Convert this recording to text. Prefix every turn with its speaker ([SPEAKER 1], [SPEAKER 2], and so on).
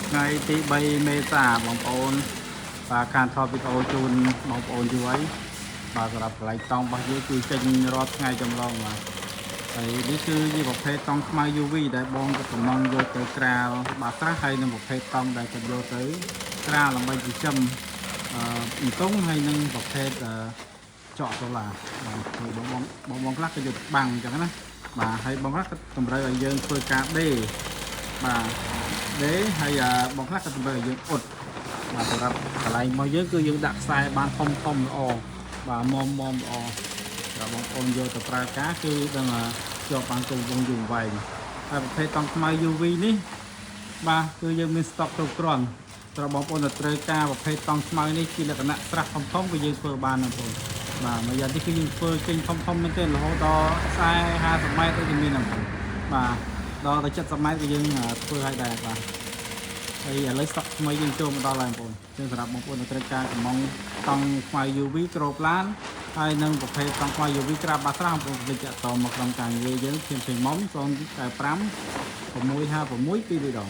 [SPEAKER 1] ថ្ងៃទី3 មេសាបងប្អូនបាទខានថតវីដេអូជូនបងប្អូនយូរហើយបាទសម្រាប់កន្លែងតង់របស់យើងគឺចេញរាល់ថ្ងៃចម្លងបាទហើយនេះគឺជាប្រភេទតង់ខ្មៅ UV ដែលបងក៏កំងយកទៅក្រាលបាទស្រះហើយនឹងប្រភេទតង់ដែលគាត់យកទៅក្រាលដើម្បីចិញ្ចឹមអ៊ីតុងហើយនឹងប្រភេទចកសូឡាបាទគឺបងខ្លះក៏យកបាំងអញ្ចឹងណាបាទហើយបងខ្លះក៏តម្រូវឲ្យយើងធ្វើការដេរបាទដេរហើយបងខ្លះក៏តម្រូវឲ្យយើងអ៊ុតបាទសម្រាប់កន្លែងរបស់យើងគឺយើងដាក់ខ្សែបានធំល្អបាទមុំល្អសម្រាប់បងប្អូនយកទៅប្រើការគឺដឹងជាប់បានគង់វងយូរវែងហើយប្រភេទតង់ខ្មៅ UV នេះបាទគឺយើងមានស្តុកគ្រប់គ្រាន់សម្រាប់បងប្អូនដែលត្រូវការប្រភេទតង់ខ្មៅនេះជាលក្ខណៈស្រះធំគឺយើងធ្វើបានណាបងប្អូនបាទមួយយ៉ាងនេះគឺយើងធ្វើចេញធំមែនទែនរហូតដល់ខ្សែ50 ម៉ែត្រដូចមានណាបងបាទដល់ទៅ70 ម៉ែត្រគឺយើងធ្វើឲ្យដែរបាទហើយឥឡូវស្តុកថ្មីយើងចូលមកដល់ហើយបងប្អូនចឹងសម្រាប់បងប្អូនដែលត្រូវការកំងតង់ខ្មៅ UV ក្របឡានហើយនឹងប្រភេទតង់ខ្មៅ UV ក្រាបបាស្រះបងប្អូនអាចតមកក្រុមការងារយើងខ្ញុំចេញមុំ095 656 2 2ដង